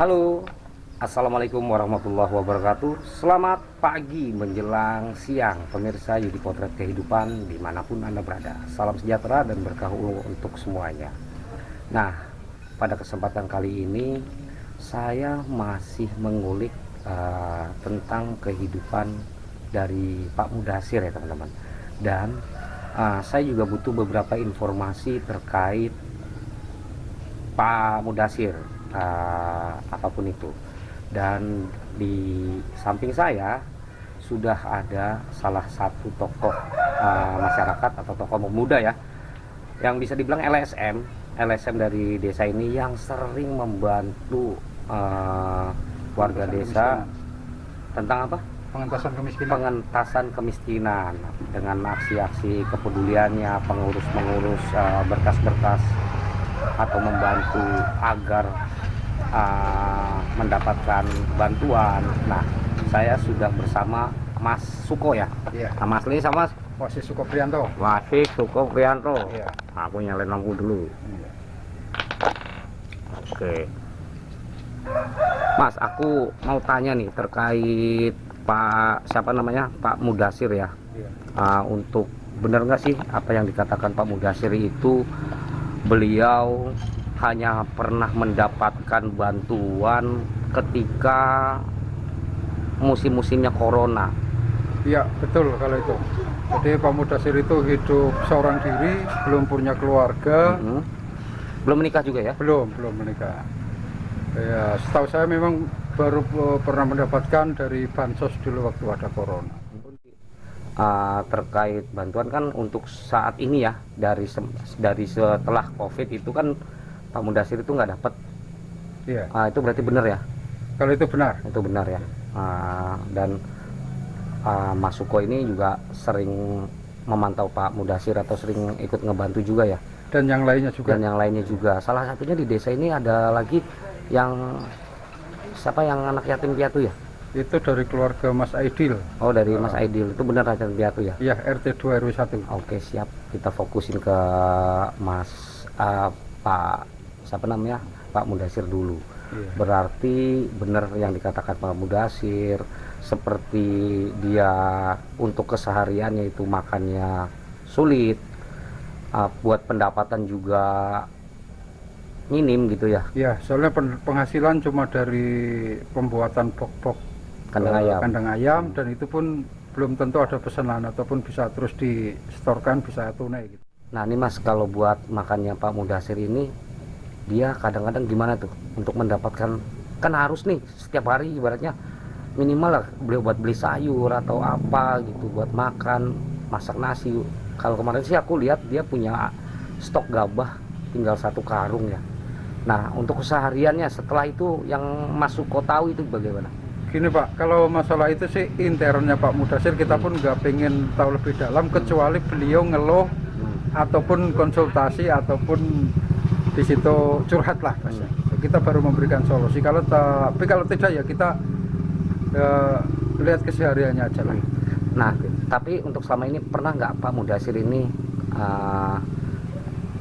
Halo, Assalamualaikum warahmatullahi wabarakatuh. Selamat pagi menjelang siang pemirsa Yudi Potret Kehidupan dimanapun Anda berada. Salam sejahtera dan berkah untuk semuanya. Nah, pada kesempatan kali ini saya masih mengulik tentang kehidupan dari Pak Mudasir ya teman-teman. Dan saya juga butuh beberapa informasi terkait Pak Mudasir, apapun itu. Dan di samping saya sudah ada salah satu tokoh masyarakat atau tokoh pemuda ya, yang bisa dibilang LSM dari desa ini, yang sering membantu warga desa tentang apa? Pengentasan kemiskinan dengan aksi-aksi kepeduliannya, mengurus berkas-berkas atau membantu agar mendapatkan bantuan. Nah, saya sudah bersama Mas Suko ya. Iya. Nama aslinya sama Wasis Sukopriyanto. Wasis Suko Priyanto. Iya. Aku nyalain lampu dulu. Iya. Oke. Mas, aku mau tanya nih terkait Pak Mudasir ya. Iya. Untuk benar nggak sih apa yang dikatakan Pak Mudasir itu, beliau hanya pernah mendapatkan bantuan ketika musim-musimnya corona? Iya, betul kalau itu. Jadi Pak Mudasir itu hidup seorang diri, belum punya keluarga, Belum menikah juga ya? belum menikah. Ya, setahu saya memang baru pernah mendapatkan dari bansos dulu waktu ada corona. Terkait bantuan kan untuk saat ini ya, dari setelah COVID itu kan Pak Mudasir itu nggak dapat. Iya. Itu berarti benar ya? Kalau itu benar. Itu benar ya. Dan Mas Suko ini juga sering memantau Pak Mudasir atau sering ikut ngebantu juga ya? Dan yang lainnya juga. Dan yang lainnya juga. Salah satunya di desa ini ada lagi yang siapa, yang anak yatim piatu ya? Itu dari keluarga Mas Aidil. Oh, dari Mas Aidil. Itu benar yatim piatu ya? Iya, RT 2 RW 1. Oke, siap. Kita fokusin ke Pak Mudasir dulu. Iya. Berarti benar yang dikatakan Pak Mudasir, seperti dia untuk kesehariannya itu makannya sulit, buat pendapatan juga minim gitu ya. Iya, soalnya penghasilan cuma dari pembuatan box-box kandang ayam, dan itu pun belum tentu ada pesanan ataupun bisa terus distorkan, bisa tunai gitu. Nah ini Mas, kalau buat makannya Pak Mudasir ini, dia kadang-kadang gimana tuh untuk mendapatkan, kan harus nih setiap hari ibaratnya minimal lah beli sayur atau apa gitu buat makan, masak nasi. Kalau kemarin sih aku lihat dia punya stok gabah tinggal 1 karung ya. Nah untuk kesehariannya setelah itu yang Mas Suko tahu itu bagaimana? Gini Pak, kalau masalah itu sih internnya Pak Mudasir, kita pun nggak pengen tahu lebih dalam, kecuali beliau ngeluh ataupun konsultasi ataupun di situ curhat lah Mas. Kita baru memberikan solusi. Tapi kalau tidak ya kita lihat kesehariannya aja lah. Nah, tapi untuk selama ini pernah nggak Pak Mudasir ini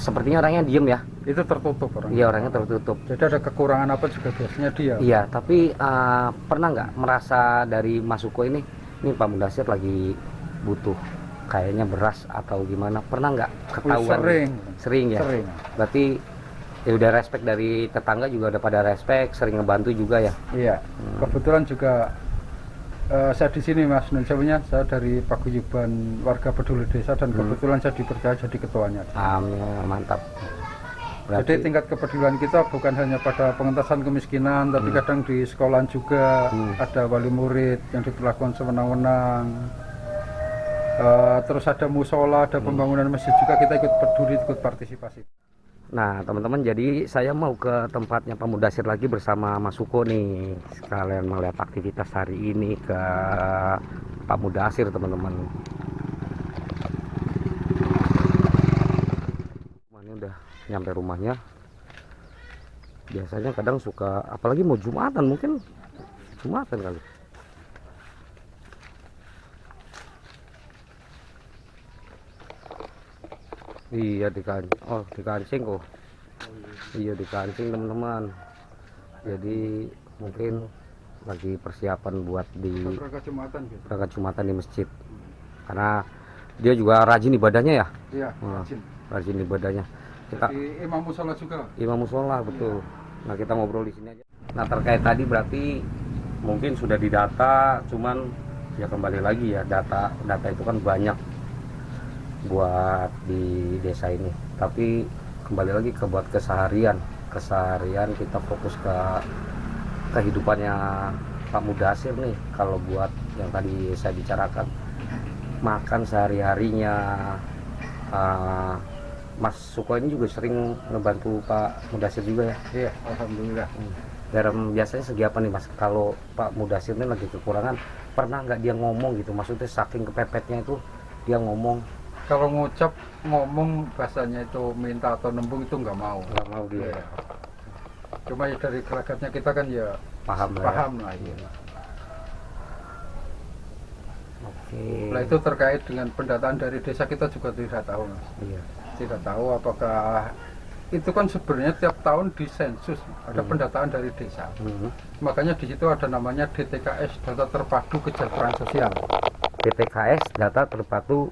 sepertinya orangnya diem ya? Itu tertutup orangnya. Iya, orangnya tertutup. Jadi ada kekurangan apa juga biasanya dia. Iya, tapi pernah nggak merasa dari Mas Suko ini Pak Mudasir lagi butuh kayaknya beras atau gimana? Pernah nggak ketahuan? Sering ya? Sering. Berarti ya udah respect dari tetangga juga udah pada respect, sering ngebantu juga ya? Iya. Kebetulan juga saya di sini Mas Nunsewunya, saya dari Paguyuban Warga Peduli Desa, dan kebetulan saya dipercaya jadi ketuanya. Amin, mantap. Berarti, jadi tingkat kepedulian kita bukan hanya pada pengentasan kemiskinan, tapi kadang di sekolahan juga ada wali murid yang diperlakukan sewenang-wenang. Terus ada musola, ada pembangunan masjid juga, kita ikut peduli, ikut partisipasi. Nah teman-teman, jadi saya mau ke tempatnya Pak Mudasir lagi bersama Mas Suko nih, sekalian melihat aktivitas hari ini ke Pak Mudasir teman-teman. Ini udah nyampe rumahnya. Biasanya kadang suka, apalagi mau Jumatan, mungkin Jumatan kali. Iya dikancing kok. Iya dikancing teman-teman. Jadi mungkin lagi persiapan buat di berangkat Jumatan gitu. berangkat Jumatan di masjid. Karena dia juga rajin ibadahnya ya. Iya, Nah, rajin. rajin ibadahnya. Kita Jadi imam musola juga. imam musola betul. Nah, kita ngobrol di sini aja. Nah, terkait tadi berarti mungkin sudah didata, cuman ya kembali lagi ya, data itu kan banyak buat di desa ini. Tapi kembali lagi ke buat keseharian kita fokus ke kehidupannya Pak Mudasir nih. Kalau buat yang tadi saya bicarakan, makan sehari-harinya, Mas Suko ini juga sering ngebantu Pak Mudasir juga ya? Iya, alhamdulillah. Garam biasanya segi apa nih Mas? Kalau Pak Mudasir ini lagi kekurangan, pernah nggak dia ngomong gitu? Maksudnya saking kepepetnya itu dia ngomong? Kalau ngomong bahasanya itu minta atau nembung itu nggak mau. Nggak mau dia. Iya. Cuma ya dari gelagatnya kita kan ya Paham lah. paham lah. Iya. Oke. Nah itu terkait dengan pendataan dari desa kita juga tidak tahu, Mas. Iya. Tidak tahu apakah itu kan sebenarnya tiap tahun di sensus ada pendataan dari desa. Makanya di situ ada namanya DTKS, Data Terpadu Kesejahteraan Sosial. DTKS, Data Terpadu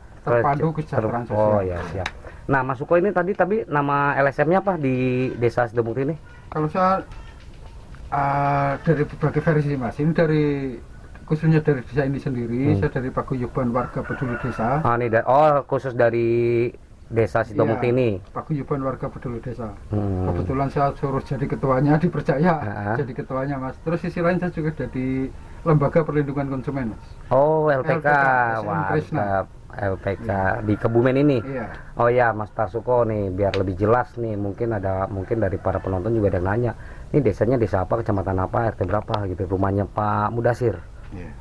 Kesejahteraan Sosial. Oh ya, siap. Nah, Mas Suko ini tadi nama LSM-nya apa di Desa Sidemukti ini? Kalau saya dari berbagai versi, Mas. Ini dari khususnya dari desa ini sendiri. Saya dari Paguyuban Warga Peduli Desa. Khusus dari Desa Sidemukti Iya, ini. Paguyuban Warga Peduli Desa. Kebetulan saya suruh jadi ketuanya, dipercaya jadi ketuanya, Mas. Terus sisi lain saya juga jadi Lembaga Perlindungan Konsumen, Mas. Oh, LPK. SM Krishna. Mantap. LPK di Kebumen ini. Iya. Oh ya, Mas Tarsuko nih, biar lebih jelas nih, mungkin dari para penonton juga ada yang nanya, ini desanya desa apa, kecamatan apa, RT berapa gitu, rumahnya Pak Mudasir. Iya.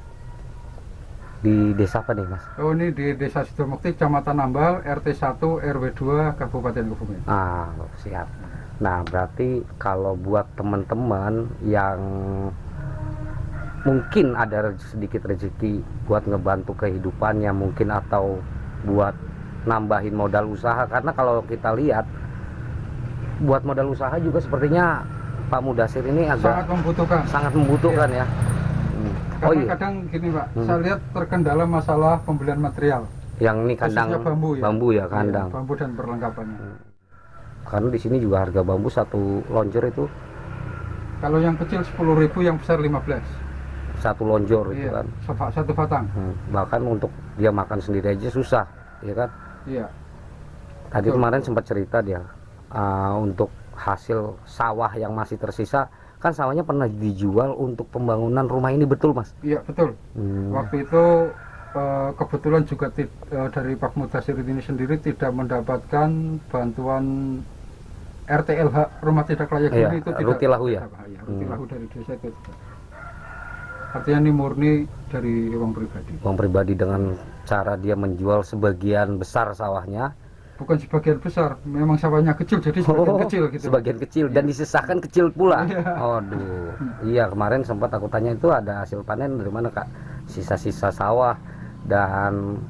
Di desa apa nih, Mas? Oh, ini di Desa Sidemukti, Kecamatan Nambal, RT 1 RW 2 Kabupaten Kebumen. Ah, siap. Nah, berarti kalau buat teman-teman yang mungkin ada sedikit rezeki buat ngebantu kehidupannya mungkin, atau buat nambahin modal usaha, karena kalau kita lihat buat modal usaha juga sepertinya Pak Mudasir ini agak sangat membutuhkan ya. Karena kadang gini, Pak, saya lihat terkendala masalah pembelian material. Yang ini kandang khususnya bambu ya, kandang. Iya, bambu dan perlengkapannya. Karena di sini juga harga bambu satu lonjor itu, kalau yang kecil 10.000, yang besar 15. Satu lonjor itu Iya, kan. satu batang. Bahkan untuk dia makan sendiri aja susah, ya kan? Iya. Tadi kemarin sempat cerita dia untuk hasil sawah yang masih tersisa, kan sawahnya pernah dijual untuk pembangunan rumah ini, betul Mas? Iya, betul. Waktu itu kebetulan juga dari Pak Mudasir ini sendiri tidak mendapatkan bantuan RTLH, rumah tidak layak huni, itu tidak. Rutilahu ya? Rutilahu dari desa itu. Artinya ini murni dari uang pribadi. Uang pribadi dengan cara dia menjual sebagian besar sawahnya. Bukan sebagian besar, memang sawahnya kecil, jadi sebagian kecil gitu. Sebagian kecil dan disisakan kecil pula. Aduh, iya kemarin sempat aku tanya itu ada hasil panen dari mana Kak? Sisa-sisa sawah, dan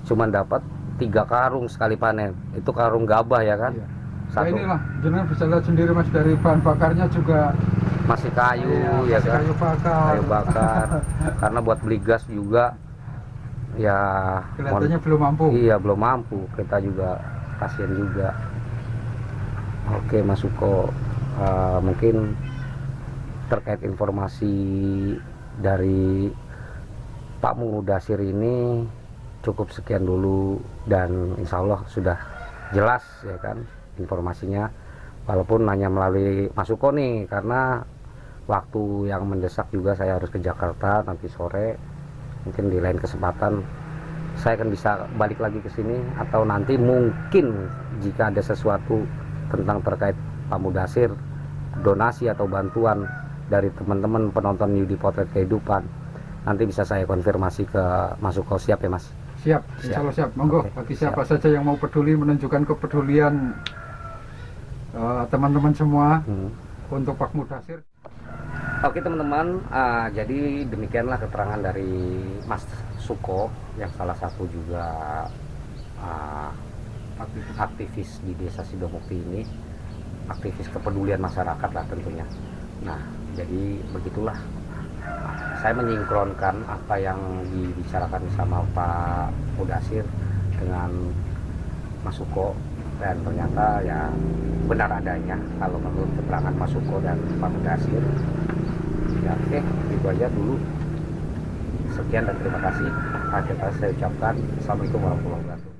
cuman dapat 3 karung sekali panen. Itu karung gabah ya kan? Iya. Satu. Ya inilah, jenengan bisa lihat sendiri Mas, dari bahan bakarnya juga masih kayu, ya masih kan? Kayu bakar. Karena buat beli gas juga ya kelihatannya belum mampu. Iya, belum mampu. Kita juga kasihan juga. Oke, Mas Suko, mungkin terkait informasi dari Pak Mudasir ini cukup sekian dulu, dan insya Allah sudah jelas ya kan informasinya, walaupun hanya melalui Mas Suko nih, karena waktu yang mendesak juga saya harus ke Jakarta nanti sore. Mungkin di lain kesempatan saya akan bisa balik lagi ke sini, atau nanti mungkin jika ada sesuatu tentang terkait Pak Mudasir, donasi atau bantuan dari teman-teman penonton Yudi Potret Kehidupan, nanti bisa saya konfirmasi ke Mas Suko. Siap ya Mas? Siap, insya Allah siap. Monggo, bagi siapa saja yang mau peduli, menunjukkan kepedulian teman-teman semua untuk Pak Mudasir. Oke teman-teman, jadi demikianlah keterangan dari Mas Suko, yang salah satu juga aktivis di Desa Sidemukti ini. aktivis kepedulian masyarakat lah tentunya. Nah, jadi begitulah saya menyingkronkan apa yang dibicarakan sama Pak Mudasir dengan Mas Suko, dan ternyata ya benar adanya kalau menurut keterangan Mas Suko dan Pak Mudasir. Ya oke, itu aja dulu. Sekian dan terima kasih. Akhir kata saya ucapkan Assalamualaikum warahmatullahi wabarakatuh.